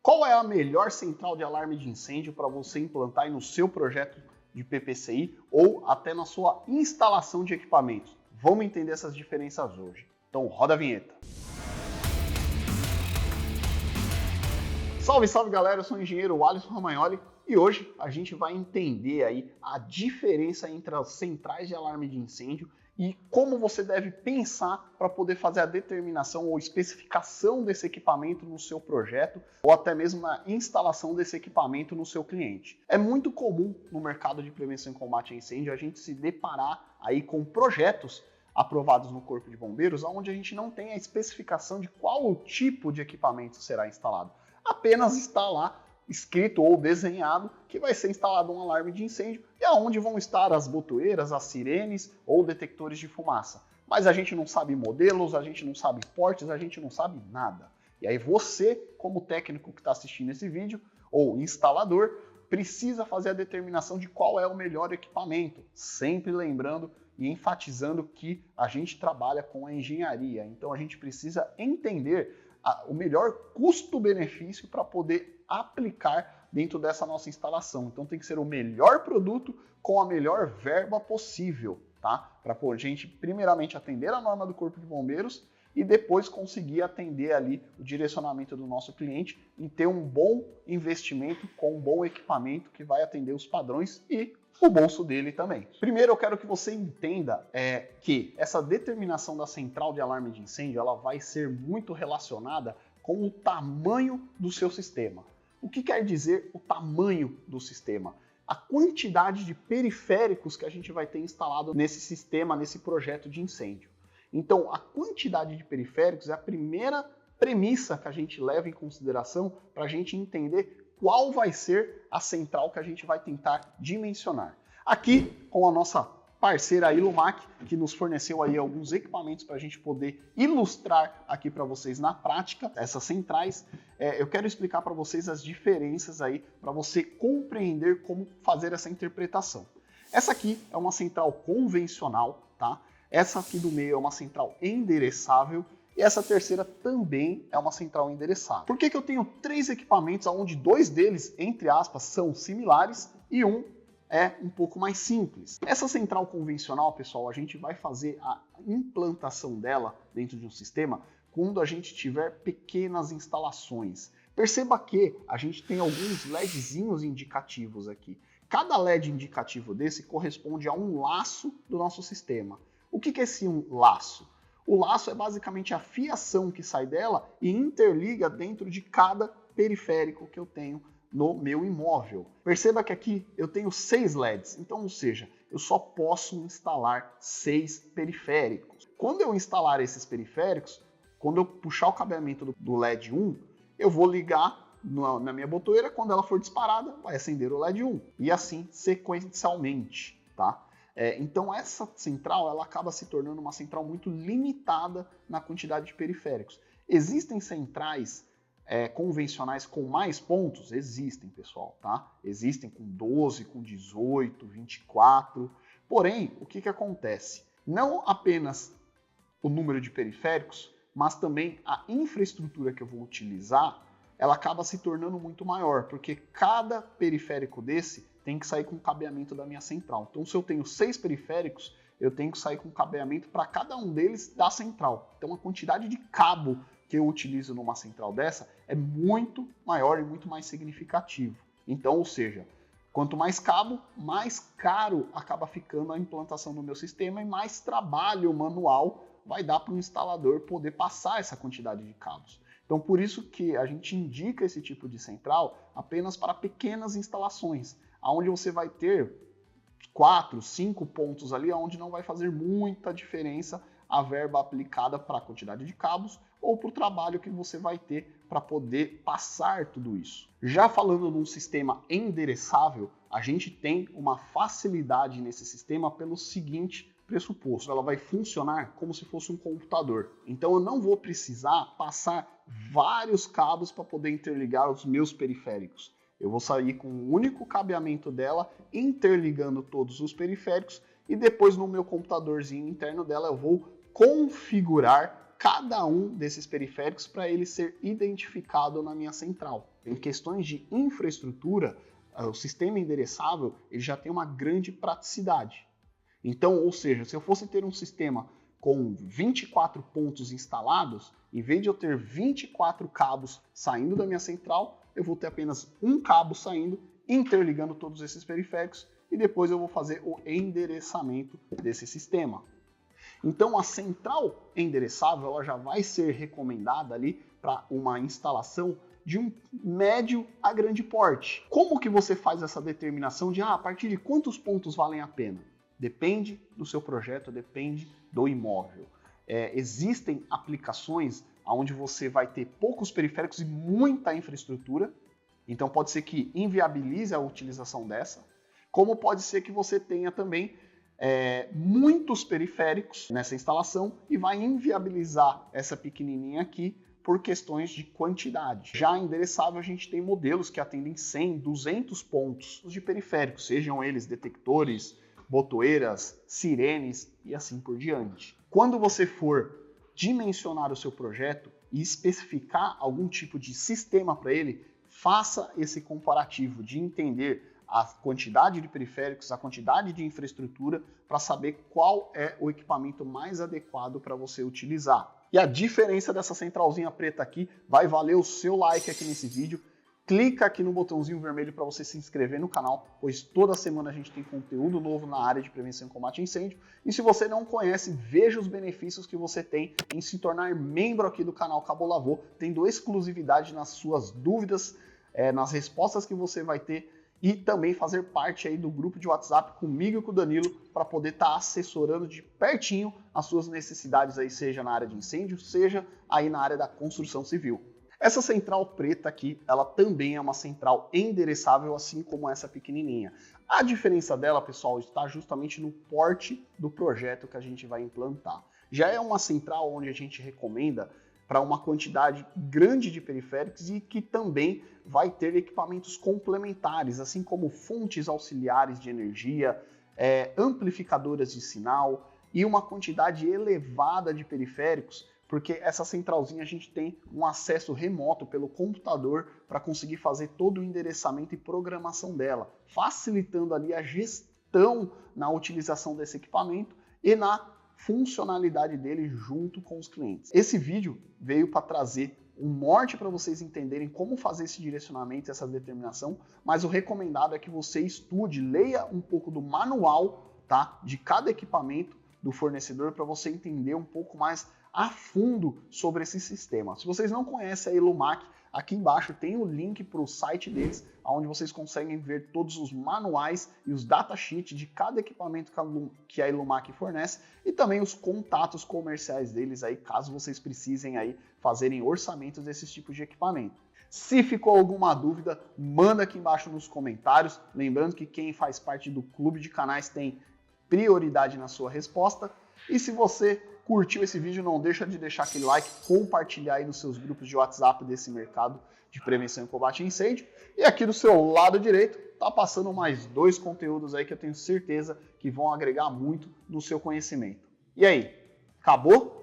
Qual é a melhor central de alarme de incêndio para você implantar aí no seu projeto de PPCI ou até na sua instalação de equipamentos? Vamos entender essas diferenças hoje. Então roda a vinheta. Salve, salve galera, eu sou o engenheiro Alisson Romagnoli e hoje a gente vai entender aí a diferença entre as centrais de alarme de incêndio e como você deve pensar para poder fazer a determinação ou especificação desse equipamento no seu projeto ou até mesmo na instalação desse equipamento no seu cliente. É muito comum no mercado de prevenção e combate a incêndio a gente se deparar aí com projetos aprovados no Corpo de Bombeiros onde a gente não tem a especificação de qual o tipo de equipamento será instalado. Apenas está lá escrito ou desenhado que vai ser instalado um alarme de incêndio e aonde vão estar as botoeiras, as sirenes ou detectores de fumaça. Mas a gente não sabe modelos, a gente não sabe portes, a gente não sabe nada. E aí você, como técnico que está assistindo esse vídeo, ou instalador, precisa fazer a determinação de qual é o melhor equipamento, sempre lembrando e enfatizando que a gente trabalha com a engenharia, então a gente precisa entender o melhor custo-benefício para poder aplicar dentro dessa nossa instalação. Então tem que ser o melhor produto com a melhor verba possível, tá? Para a gente primeiramente atender a norma do Corpo de Bombeiros e depois conseguir atender ali o direcionamento do nosso cliente e ter um bom investimento com um bom equipamento que vai atender os padrões e o bolso dele também. Primeiro eu quero que você entenda que essa determinação da central de alarme de incêndio ela vai ser muito relacionada com o tamanho do seu sistema. O que quer dizer o tamanho do sistema? A quantidade de periféricos que a gente vai ter instalado nesse sistema, nesse projeto de incêndio. Então, a quantidade de periféricos é a primeira premissa que a gente leva em consideração para a gente entender qual vai ser a central que a gente vai tentar dimensionar. Aqui, com a nossa parceira Ilumac, que nos forneceu aí alguns equipamentos para a gente poder ilustrar aqui para vocês na prática essas centrais, eu quero explicar para vocês as diferenças aí para você compreender como fazer essa interpretação. Essa aqui é uma central convencional, tá? Essa aqui do meio é uma central endereçável e essa terceira também é uma central endereçável. Por que eu tenho três equipamentos onde dois deles, entre aspas, são similares e um é um pouco mais simples? Essa central convencional, pessoal, a gente vai fazer a implantação dela dentro de um sistema quando a gente tiver pequenas instalações. Perceba que a gente tem alguns LEDzinhos indicativos aqui. Cada LED indicativo desse corresponde a um laço do nosso sistema. O que é esse laço? O laço é basicamente a fiação que sai dela e interliga dentro de cada periférico que eu tenho no meu imóvel. Perceba que aqui eu tenho 6 LEDs, então, ou seja, eu só posso instalar 6 periféricos. Quando eu instalar esses periféricos, quando eu puxar o cabeamento do LED 1, eu vou ligar na minha botoeira, quando ela for disparada, vai acender o LED 1. E assim, sequencialmente, tá? Então essa central ela acaba se tornando uma central muito limitada na quantidade de periféricos. Existem centrais convencionais com mais pontos? Existem, pessoal, tá? Existem com 12, com 18, 24. Porém, o que acontece? Não apenas o número de periféricos, mas também a infraestrutura que eu vou utilizar, ela acaba se tornando muito maior, porque cada periférico desse tem que sair com o cabeamento da minha central. Então, se eu tenho 6 periféricos, eu tenho que sair com o cabeamento para cada um deles da central. Então, a quantidade de cabo que eu utilizo numa central dessa é muito maior e muito mais significativo. Então, ou seja, quanto mais cabo, mais caro acaba ficando a implantação do meu sistema e mais trabalho manual vai dar para o instalador poder passar essa quantidade de cabos. Então, por isso que a gente indica esse tipo de central apenas para pequenas instalações, onde você vai ter 4, 5 pontos ali, onde não vai fazer muita diferença a verba aplicada para a quantidade de cabos ou para o trabalho que você vai ter para poder passar tudo isso. Já falando de um sistema endereçável, a gente tem uma facilidade nesse sistema pelo seguinte pressuposto: ela vai funcionar como se fosse um computador. Então eu não vou precisar passar vários cabos para poder interligar os meus periféricos. Eu vou sair com um único cabeamento dela, interligando todos os periféricos e depois no meu computadorzinho interno dela eu vou configurar cada um desses periféricos para ele ser identificado na minha central. Em questões de infraestrutura, o sistema endereçável ele já tem uma grande praticidade. Então, ou seja, se eu fosse ter um sistema com 24 pontos instalados, em vez de eu ter 24 cabos saindo da minha central, eu vou ter apenas um cabo saindo, interligando todos esses periféricos, e depois eu vou fazer o endereçamento desse sistema. Então a central endereçável ela já vai ser recomendada ali para uma instalação de um médio a grande porte. Como que você faz essa determinação de a partir de quantos pontos valem a pena? Depende do seu projeto, depende do imóvel. Existem aplicações onde você vai ter poucos periféricos e muita infraestrutura, então pode ser que inviabilize a utilização dessa, como pode ser que você tenha também muitos periféricos nessa instalação e vai inviabilizar essa pequenininha aqui por questões de quantidade. Já endereçável, a gente tem modelos que atendem 100, 200 pontos de periféricos, sejam eles detectores, botoeiras, sirenes e assim por diante. Quando você for dimensionar o seu projeto e especificar algum tipo de sistema para ele, faça esse comparativo de entender a quantidade de periféricos, a quantidade de infraestrutura, para saber qual é o equipamento mais adequado para você utilizar. E a diferença dessa centralzinha preta aqui vai valer o seu like aqui nesse vídeo. Clica aqui no botãozinho vermelho para você se inscrever no canal, pois toda semana a gente tem conteúdo novo na área de prevenção e combate a incêndio. E se você não conhece, veja os benefícios que você tem em se tornar membro aqui do canal Cabo Lavô, tendo exclusividade nas suas dúvidas, nas respostas que você vai ter, e também fazer parte aí do grupo de WhatsApp comigo e com o Danilo para poder estar assessorando de pertinho as suas necessidades aí, seja na área de incêndio, seja aí na área da construção civil. Essa central preta aqui, ela também é uma central endereçável, assim como essa pequenininha. A diferença dela, pessoal, está justamente no porte do projeto que a gente vai implantar. Já é uma central onde a gente recomenda para uma quantidade grande de periféricos e que também vai ter equipamentos complementares, assim como fontes auxiliares de energia, amplificadoras de sinal e uma quantidade elevada de periféricos, porque essa centralzinha a gente tem um acesso remoto pelo computador para conseguir fazer todo o endereçamento e programação dela, facilitando ali a gestão na utilização desse equipamento e na funcionalidade dele junto com os clientes. Esse vídeo veio para trazer um norte para vocês entenderem como fazer esse direcionamento, essa determinação, mas o recomendado é que você estude, leia um pouco do manual, tá, de cada equipamento do fornecedor para você entender um pouco mais a fundo sobre esse sistema. Se vocês não conhecem a Ilumac, aqui embaixo tem o link para o site deles, onde vocês conseguem ver todos os manuais e os datasheets de cada equipamento que a Ilumac fornece e também os contatos comerciais deles aí, caso vocês precisem aí fazerem orçamentos desses tipos de equipamento. Se ficou alguma dúvida, manda aqui embaixo nos comentários. Lembrando que quem faz parte do clube de canais tem prioridade na sua resposta. E se você curtiu esse vídeo, não deixa de deixar aquele like, compartilhar aí nos seus grupos de WhatsApp desse mercado de prevenção e combate a incêndio. E aqui do seu lado direito, tá passando mais 2 conteúdos aí que eu tenho certeza que vão agregar muito no seu conhecimento. E aí, acabou?